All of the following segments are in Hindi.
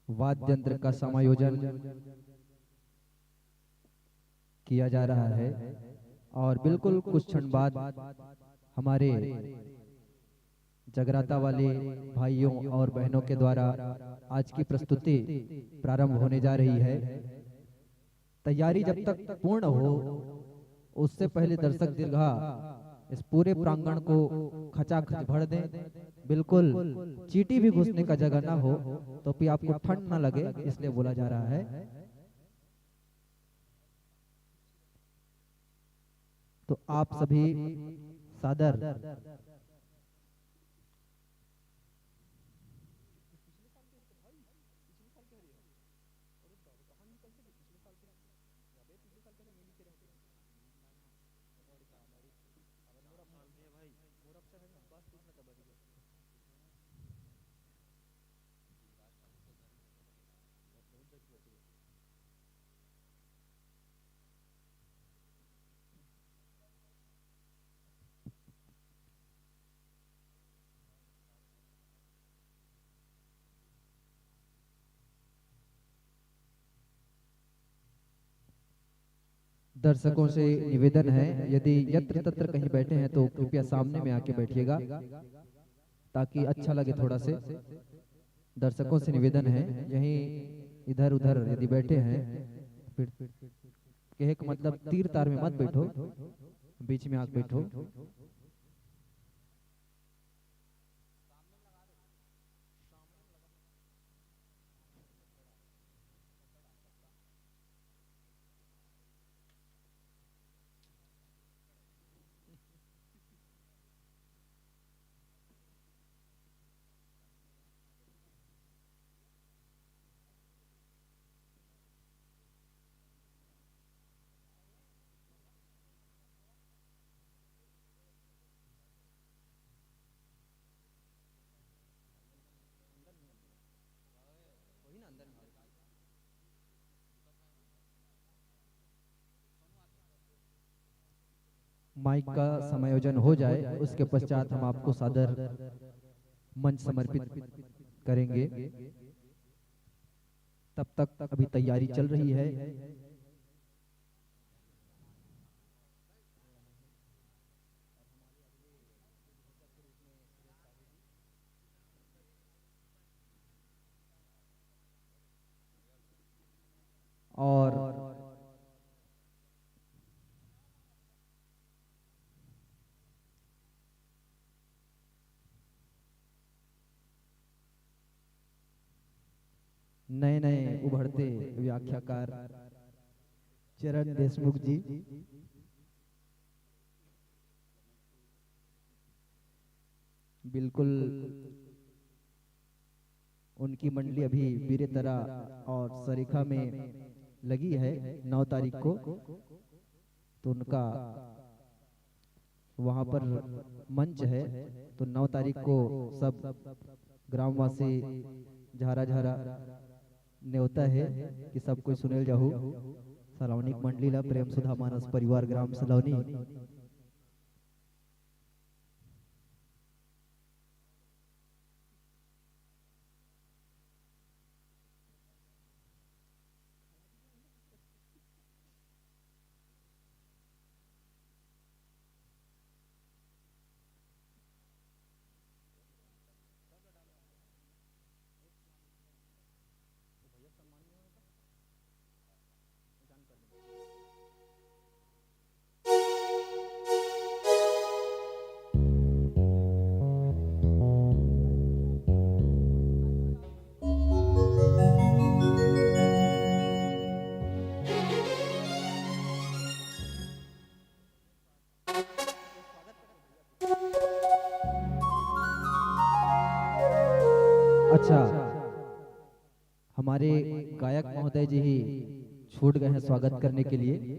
वाद्य यंत्र का समायोजन किया जा रहा है और बिल्कुल कुछ क्षण बाद हमारे जगराता वाले भाइयों और बहनों के द्वारा आज की प्रस्तुति प्रारंभ होने जा रही है। तैयारी जब तक पूर्ण हो उससे पहले दर्शक दीर्घा इस पूरे प्रांगण को खचाखच भर दें। बिल्कुल चींटी भी घुसने का जगह ना हो तो भी आपको ठंड ना लगे, इसलिए बोला जा रहा है। तो आप सभी सादर दर्शकों से निवेदन है, यदि यत्र तत्र कहीं बैठे हैं तो कृपया सामने में आके बैठिएगा ताकि अच्छा लगे थोड़ा से। दर्शकों से निवेदन है, यहीं इधर उधर यदि बैठे हैं फिर कहे का मतलब तीर तार में मत बैठो, बीच में आके बैठो। माइक का समायोजन हो जाए उसके पश्चात हम आपको सादर मंच समर्पित करेंगे। तब तक अभी तैयारी चल रही है। और नए नए उभरते व्याख्याकार चरण देशमुख जी, बिल्कुल उनकी मंडली अभी बीरेतरा और सरीखा में लगी है 9 तारीख को, तो उनका वहां पर मंच है। तो 9 तारीख को सब ग्रामवासी झारा झारा न्योता है कि सब कोई सुनेल जाहू सलौनी मंडली ला प्रेम सुधा मानस परिवार ग्राम सलौनी। अच्छा, हमारे गायक महोदय जी ही छूट गए हैं स्वागत करने के लिए,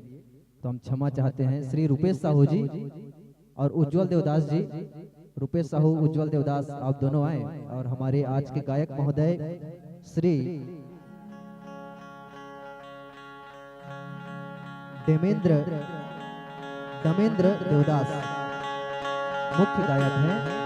तो हम क्षमा चाहते हैं। श्री रूपेश साहू जी और उज्जवल देवदास जी, रूपेश साहू उज्जवल देवदास आप दोनों आए, और हमारे आज के गायक महोदय श्री देवेंद्र दमेंद्र देवदास मुख्य गायक हैं।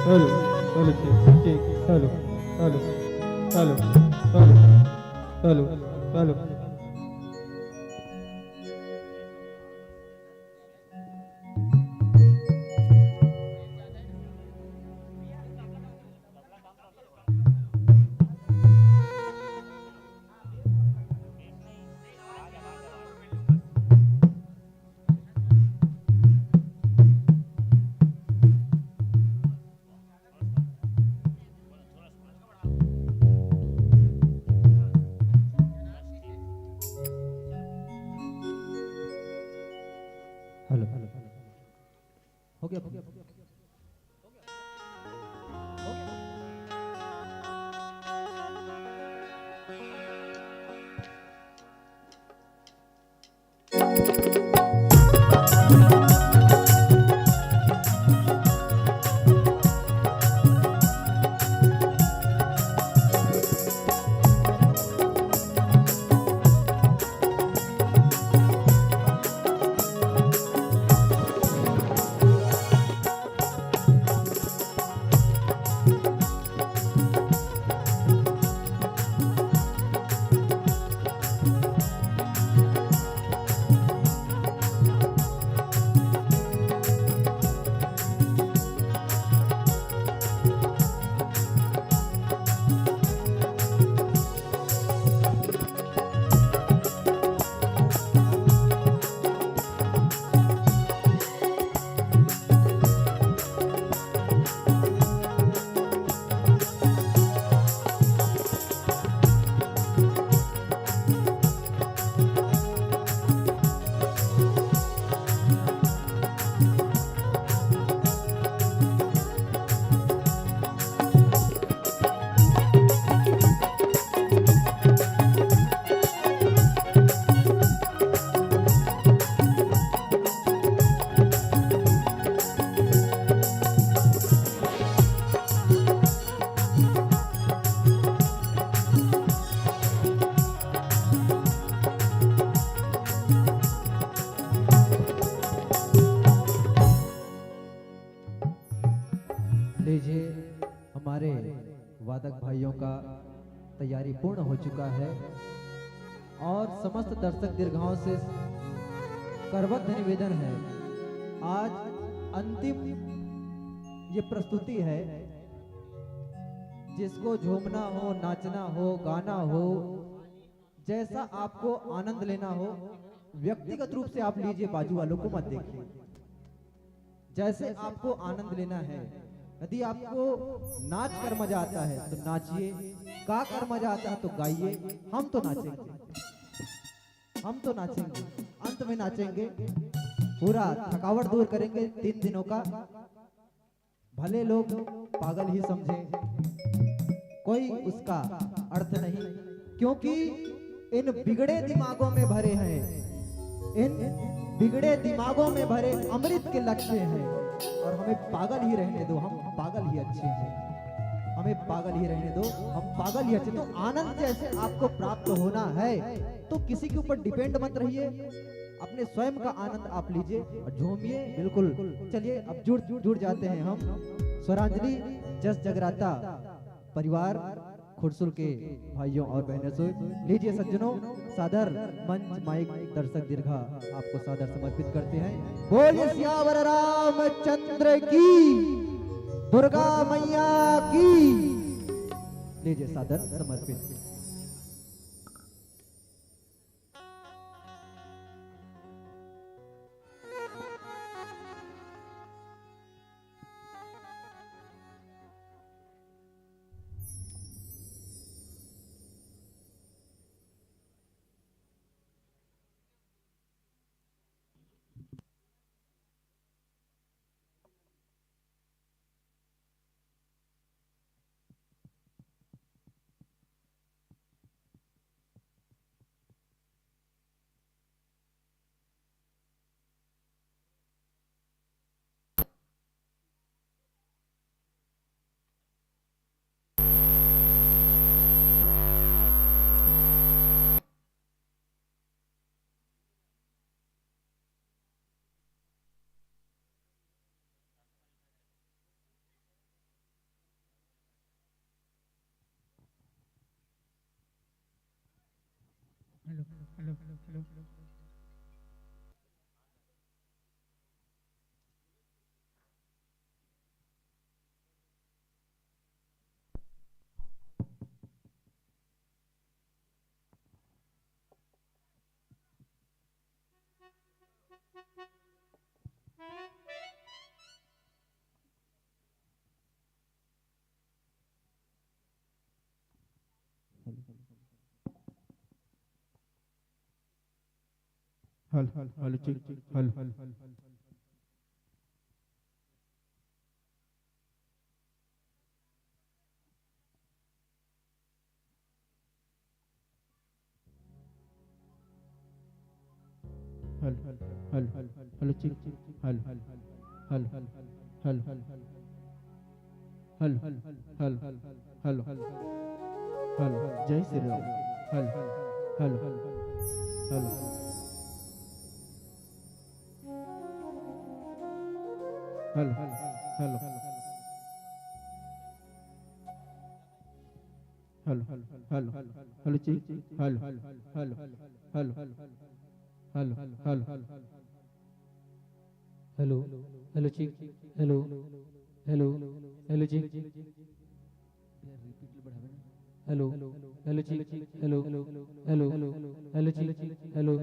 Hello hello check hello hello hello hello hello hello hello hello हो गया हो गया हो गया लीजिए, हमारे वादक भाइयों का तैयारी पूर्ण हो चुका है और समस्त दर्शक दीर्घाओं से करबद्ध निवेदन है, आज अंतिम ये प्रस्तुति है। जिसको झूमना हो, नाचना हो, गाना हो, जैसा आपको आनंद लेना हो, व्यक्तिगत रूप से आप लीजिए, बाजू वालों को मत देखिए। जैसे आपको आनंद लेना है, यदि आपको नाच कर मजा आता है तो नाचिए, गा कर मजा आता है तो गाइए। हम तो नाचेंगे, हम तो नाचेंगे, अंत में नाचेंगे, पूरा थकावट दूर करेंगे 3 दिनों का। भले लोग पागल ही समझे, कोई उसका अर्थ नहीं, क्योंकि इन बिगड़े दिमागों में भरे हैं, इन बिगड़े दिमागों में भरे अमृत के लक्ष्य हैं। और हमें पागल ही रहने दो, हम पागल ही अच्छे हैं, हमें पागल ही रहने दो, हम पागल ही अच्छे। तो आनंद जैसे आपको प्राप्त होना है तो किसी के ऊपर डिपेंड मत रहिए, अपने स्वयं का आनंद आप लीजिए और झूमिए। बिल्कुल, चलिए अब जुड़ जाते हैं हम स्वरांजलि जस जगराता परिवार खुरसुल के भाइयों और बहनों से। लीजिए सज्जनों, सादर मंच माइक दर्शक दीर्घा आपको सादर समर्पित करते हैं। बोलिए सियावर रामचंद्र की, दुर्गा मैया की। लीजिए सादर समर्पित। Hello hello hello hello. हल हल हल चिक हल हल हल हल हल हल हल हल चिक हल हल हल हल हल हल हल हल हल हल हल हल जय श्री राम। हल हल हल हल हल हल हल हल हल हल चिक हल हल हल हल हल हल हल hello hello check hello hello hello check hello hello check hello hello hello check hello hello hello hello check hello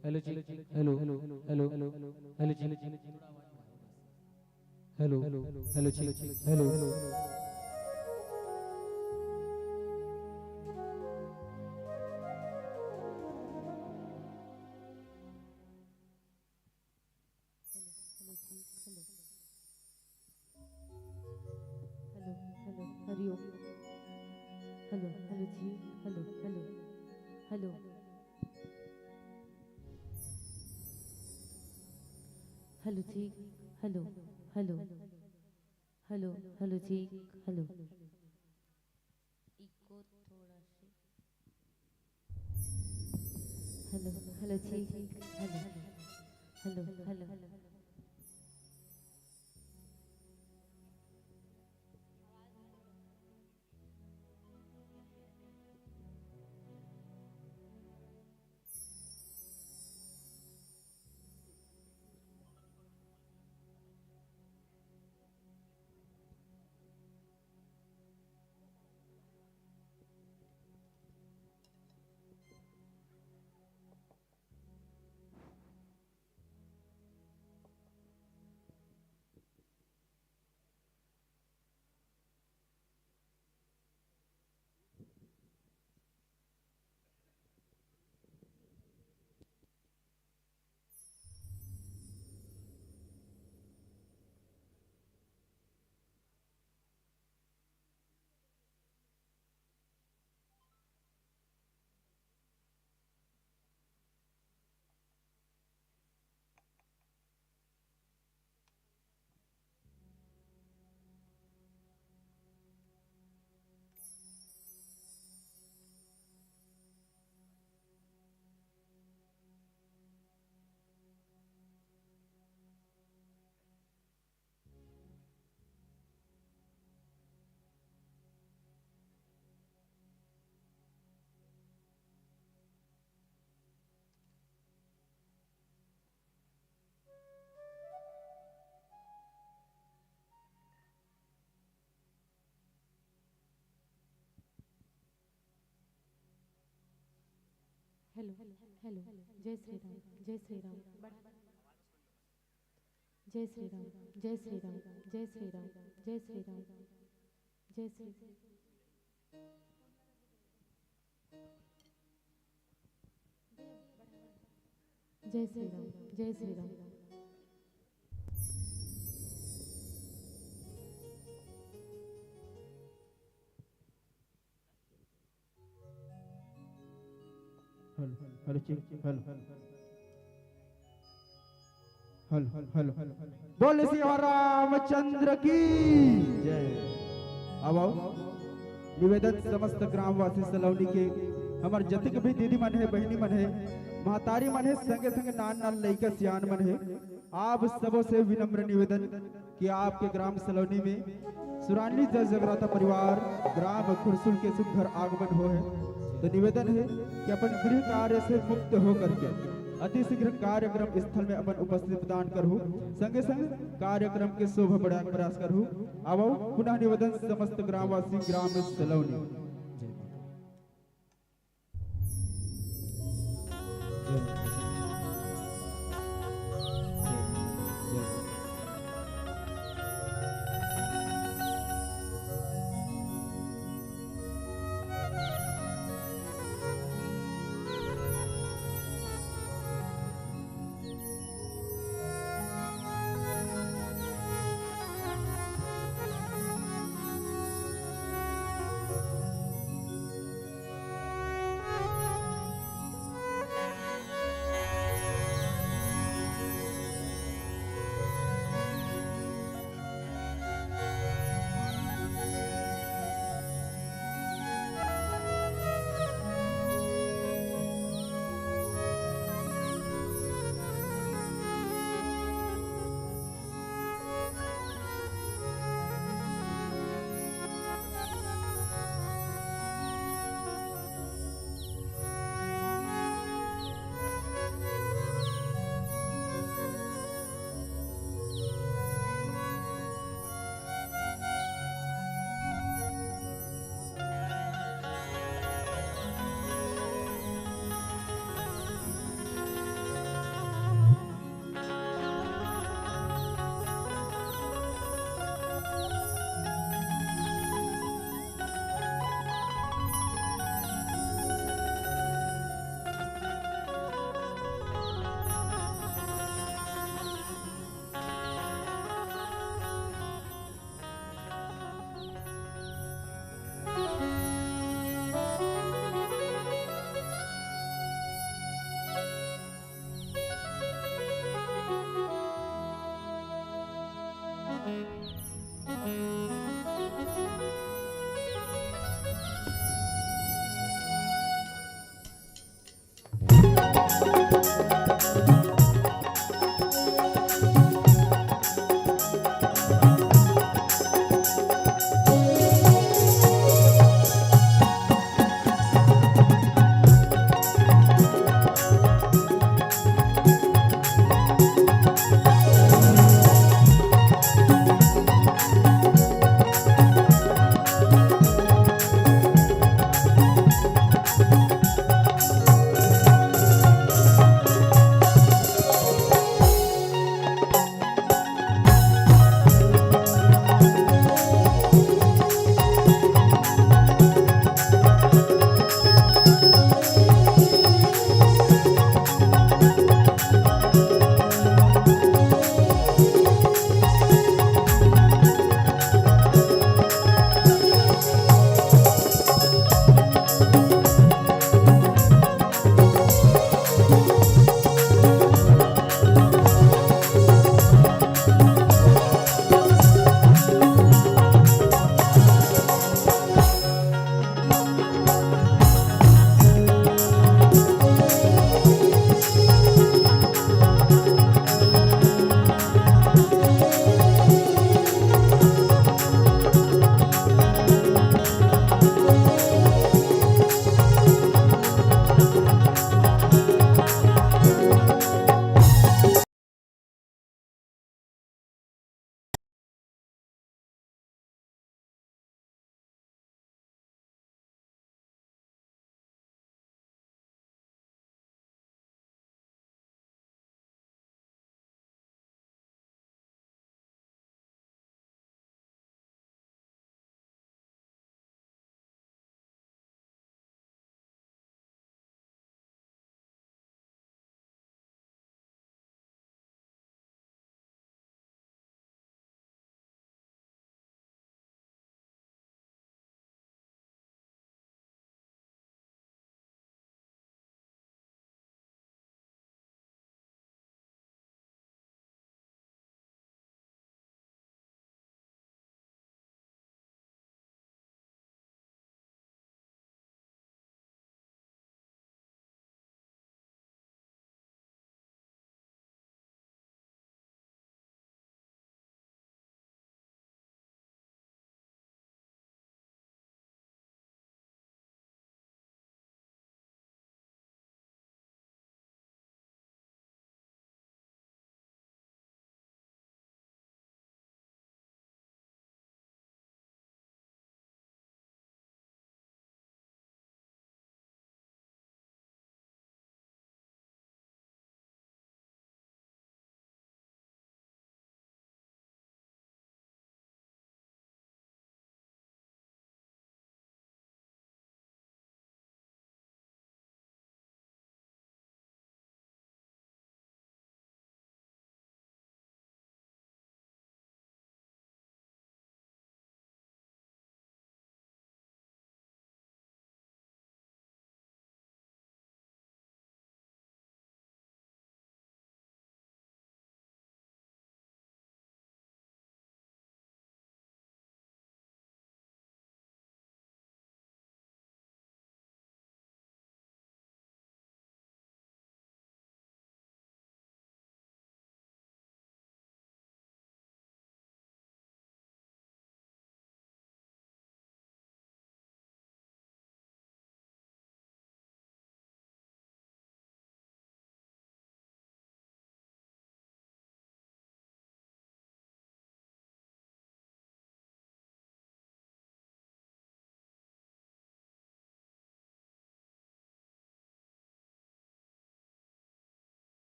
hello check hello hello hello check hello hello check hello hello hello Hariom. Hello hello जी। हेलो हेलो हेलो हेलो जी। हेलो हेलो हेलो हेलो जी। हेलो इको थोड़ा से हेलो हेलो जी hello hello hello hello hello जय श्री राम जय श्री राम जय श्री राम जय श्री राम जय श्री राम जय श्री राम जय श्री जय श्री राम जय Shri Ram hello check hello बोले श्री रामचंद्र की जय। अब आओ निवेदन समस्त ग्रामवासी सलौनी के हमार जतिक भी दीदी मन है बहनी मन है महतारी मन है संगे संगे नान नान लइका सियान मन है आप सबों से विनम्र निवेदन कि आपके ग्राम सलौनी में सुरानी जय जगराता परिवार ग्राम खुरसुल के सुघर आगमन हो है। तो निवेदन है कि अपन गृह कार्य से मुक्त होकर के अति शीघ्र कार्यक्रम स्थल में अपन उपस्थिति प्रदान करूँ संगे संग कार्यक्रम के शोभा बढ़ाने प्रयास करूँ। अब पुनः निवेदन समस्त ग्रामवासी ग्राम सलौनी जय